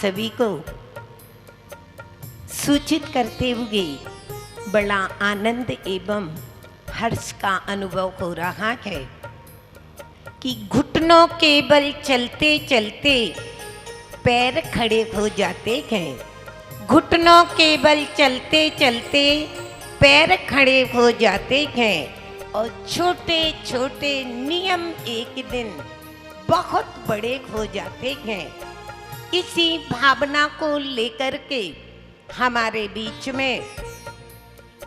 सभी को सूचित करते हुए बड़ा आनंद एवं हर्ष का अनुभव हो रहा है कि घुटनों के बल चलते चलते पैर खड़े हो जाते हैं। घुटनों के बल चलते चलते पैर खड़े हो जाते हैं और छोटे छोटे नियम एक दिन बहुत बड़े हो जाते हैं। इसी भावना को लेकर के हमारे बीच में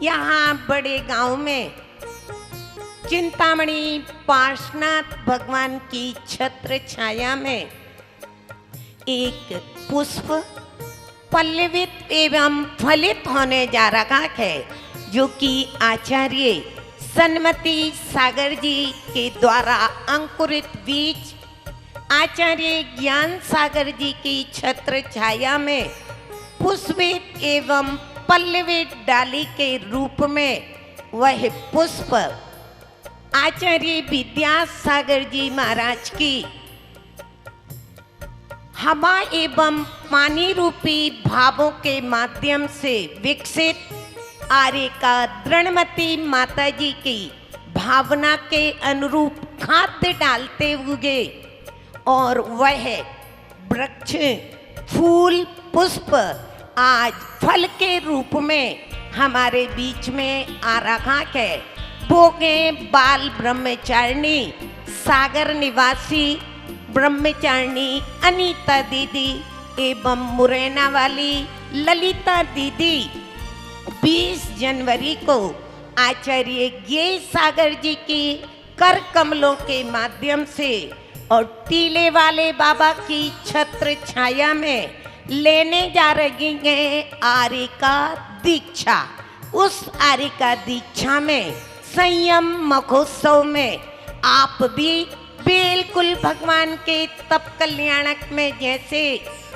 यहाँ बड़े गांव में चिंतामणि पार्श्वनाथ भगवान की छत्र छाया में एक पुष्प पल्लवित एवं फलित होने जा रहा है, जो कि आचार्य सन्मति सागर जी के द्वारा अंकुरित बीज आचार्य ज्ञान सागर जी की छत्र छाया में पुष्पित एवं पल्लवित डाली के रूप में वह पुष्प आचार्य विद्यासागर जी महाराज की हवा एवं पानी रूपी भावों के माध्यम से विकसित आर्य का दृढ़मती माता जी की भावना के अनुरूप खाद्य डालते हुए और वह वृक्ष फूल पुष्प आज फल के रूप में हमारे बीच में आ रहा है। भोगे बाल ब्रह्मचारिणी सागर निवासी ब्रह्मचारिणी अनीता दीदी एवं मुरैना वाली ललिता दीदी 20 जनवरी को आचार्य ज्ञान सागर जी की कर कमलों के माध्यम से और टीले वाले बाबा की छत्र छाया में लेने जा रही हैं आर्य का दीक्षा। उस आर्य का दीक्षा में संयम महोत्सव में आप भी बिल्कुल भगवान के तप कल्याणक में जैसे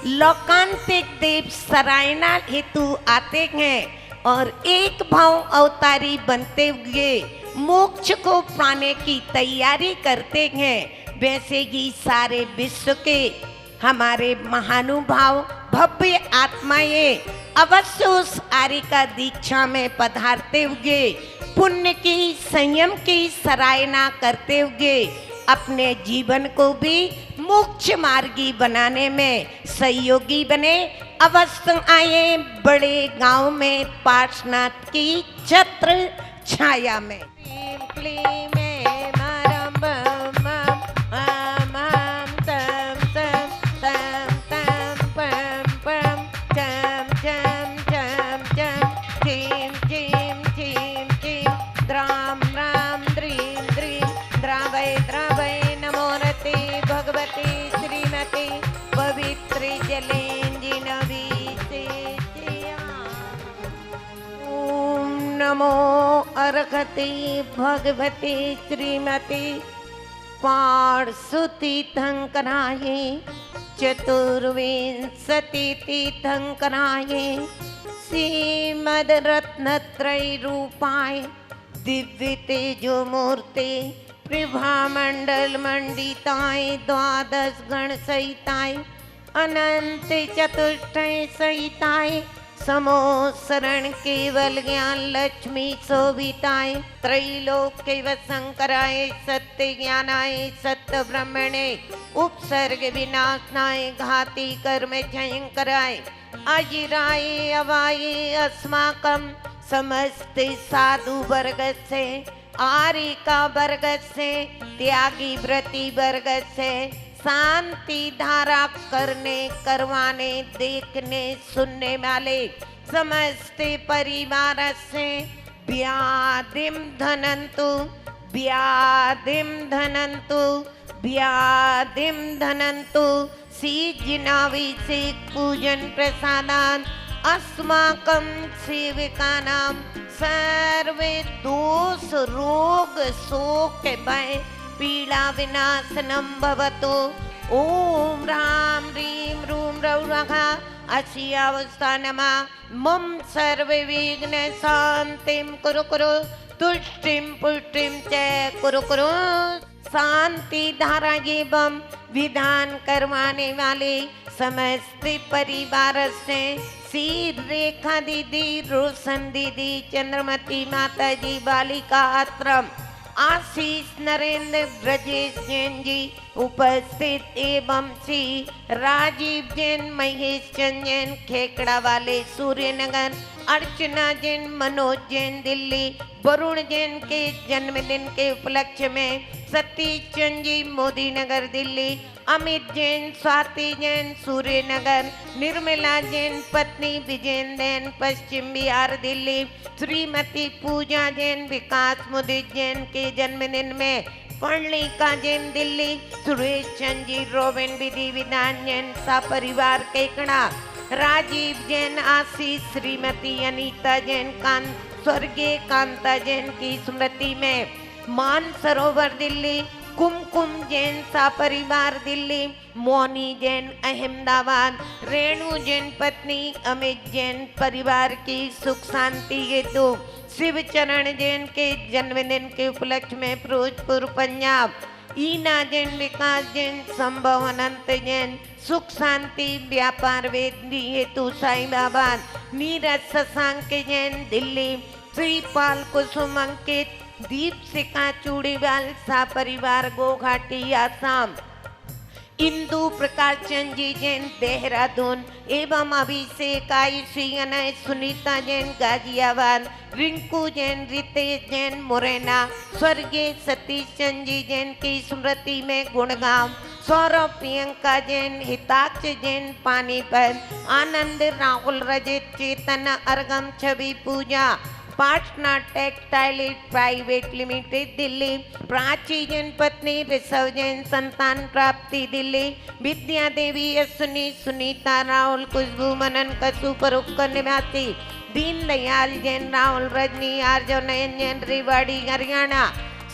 लोकांतिक देव सरायना हेतु आते हैं और एक भाव अवतारी बनते हुए मोक्ष को पाने की तैयारी करते हैं, वैसे ही सारे विश्व के हमारे महानुभाव भव्य आत्माएं अवश्य उस आर्य का दीक्षा में पधारते हुए पुण्य की संयम की सराहना करते हुए अपने जीवन को भी मोक्ष मार्गी बनाने में सहयोगी बने। अवश्य आए बड़े गांव में पार्श्वनाथ की छत्र छाया में। नमो अर्घते भगवते श्रीमते पार्श्वती तीर्थंकराय चतुर्विंशति तीर्थंकराय श्रीमद्रत्नत्रय रूपाय दिव्य तेजो मूर्ते प्रभामंडल मंडिताय द्वादश गण सहिताय अनंत चतुष्टय सहिताय समो शरण केवल ज्ञान लक्ष्मी शोभिताय त्रैलोक्य शंकराय सत्य ज्ञानाय सत्य ब्रह्मणे उपसर्ग विनाशनाय घाती कर्म क्षयंकराय अजिराय अवाय अस्माकं समस्त साधु वर्ग से आर्य का वर्ग से त्यागी व्रती वर्ग से शांति धारा करने करवाने देखने सुनने वाले समस्त परिवार से व्याधिम धनंतु व्याधिम धनंतु व्याधिम धनंतु सीजनावी से पूजन प्रसादान अस्माकं सेविकानां सर्वे दोष रोग शोक भय पीड़ा विनाशनम भवतु। ओम राम ह्रीं रूं रौरहा अस्यावस्था नमा मम सर्व विघ्न शांतिं कुरु कुरु तुष्टिम पुष्टिम च कुरु कुरु। शांति धारा एवं विधान करवाने वाले समस्त परिवार से सीर रेखा दीदी, रोशन दीदी, चंद्रमती माता जी, बालिका आश्रम, आशीष नरेंद्र, ब्रजेश जैन जी उपस्थित एवं श्री राजीव जैन, महेश चंद जैन खेकड़ा वाले सूर्यनगर, अर्चना जैन, मनोज जैन दिल्ली, वरुण जैन के जन्मदिन के उपलक्ष्य में सतीश चंद जी मोदी नगर दिल्ली, अमित जैन, स्वाति जैन सूर्यनगर, निर्मला जैन पत्नी विजेंद्र जैन पश्चिम बिहार दिल्ली, श्रीमती पूजा जैन विकास मुदित जैन के जन्मदिन में कर्णिका जैन दिल्ली, सुरेश चंद जी रोबिन विधि विधान जैन सपरिवार केकड़ा, राजीव जैन आशीष, श्रीमती अनीता जैन स्वर्गीय कांता जैन की स्मृति में मानसरोवर दिल्ली, कुमकुम जैन सपरिवार दिल्ली, मोनी जैन अहमदाबाद, रेणु जैन पत्नी अमित जैन परिवार की सुख शांति हेतु, शिवचरण जैन के जन्मदिन के उपलक्ष्य में फिरोजपुर पंजाब, ईना जैन, विकास जैन, संभव अनंत जैन सुख शांति व्यापार वेदी हेतु साईबाबाद, नीरज शशांक जैन दिल्ली, श्रीपाल कुसुम अंकित, दीपशिखा चूड़ीवाल सपरिवार गोघाटी आसाम, इंदु प्रकाश चंद जी जैन देहरादून एवं अभिषेक आयुषी अनय सुनीता जैन गाजियाबाद, रिंकू जैन, रितेश जैन मुरैना, स्वर्गीय सतीश चंद जी जैन की स्मृति में गुड़गांव, सौरभ प्रियंका जैन, हिताक्ष जैन पानीपत, आनंद राहुल रजत चेतन अर्गम छवि पूजा, Patna textile private limited Delhi, Prachi Jain पत्नी ऋषभ जैन संतान प्राप्ति दिल्ली, विद्या देवी अश्विनी, सुनीता राहुल, खुशबू मनन कसू परुक्कर निवासी, दीनदयाल जैन राहुल, रजनी आर्जव नयन जैन रेवाड़ी हरियाणा,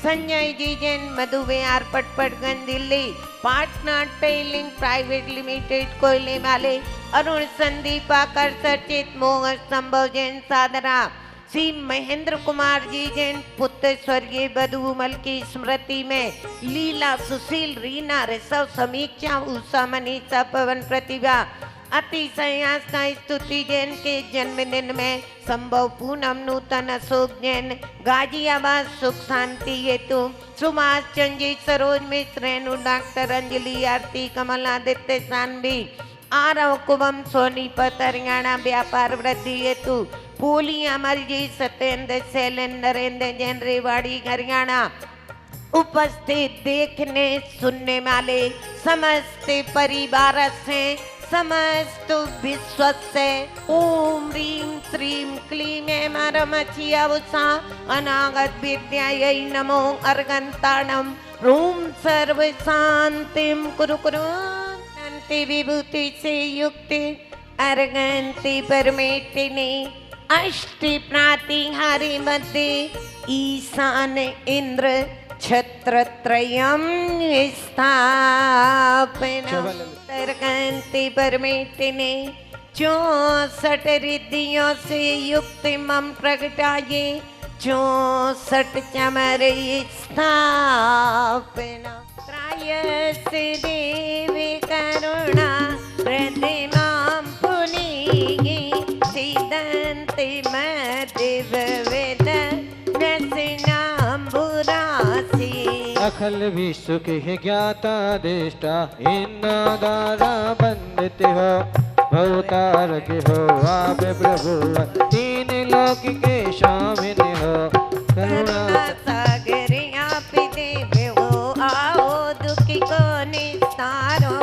संजय जी जैन मधु विहार Patparganj Delhi, Patna telling private limited कोयले वाले, अरुण संदीप आकर सचेत मोहन संभव जैन सादरा, श्री महेंद्र कुमार जी जैन पुत्र स्वर्गीय बधुमल की स्मृति में लीला सुशील, रीना ऋषभ, समीक्षा उषा, मनीषा पवन, प्रतिभा अतिशय आस्था स्तुति जैन के जन्मदिन में संभव पूनम नूतन, अशोक जैन गाजियाबाद सुख शांति हेतु, सुभाष चंद जी, सरोज मिश्र, रेणु डॉक्टर अंजलि, आरती कमल, आदित्य सानवी, आरव कुबम सोनीपत हरियाणा व्यापार वृद्धि हेतु, पूली अमर जी, सत्येंद्र शैलेंद्र, नरेंद्र जैन रेवाड़ी हरियाणा उपस्थित देखने सुनने वाले समस्त परिवार से समस्त विश्व से ओम ह्रीं श्रीं क्लीं मरमचिया उषा अनागत विद्यायै नमो अर्गंताणम रूम सर्व शांतिम कुरु कुरु। शांति विभूति से युक्त अर्गंति परमेटिनी अष्टि प्रातिहारी मध्य ईशान इंद्र छत्रत्रयम् स्थापना अर्गंति परमेटिनी 64 रिद्धियों से युक्त मम प्रगटाये 64 चमर स्थापना। त्रायस्य देवी करुणा प्रतिमां पुनीहि सिदन्ति मदिव वेद नसिनाम्बुरासि। अखल विश्व के ज्ञाता देष्टा इन्नादारा बंदित हो भवतारक हो आप प्रभु तीन लोक के शामिल हो करुणा सागर आप देव हो आओ दुखी को निस्तारो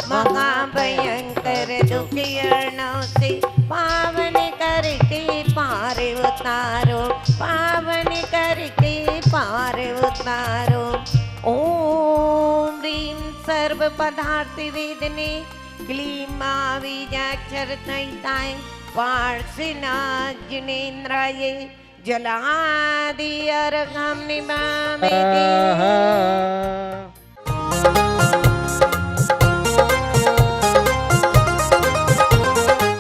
महाभयंकर दुखी अर्णव से पावन करके पार उतारो पावन करके पार उतारो। ओम ह्रीं सर्व पदार्थ वेदने क्लीं बीजाक्षर संहिताय पार्श्विना जिनेन्द्राय जलादि अर्घं निभामि।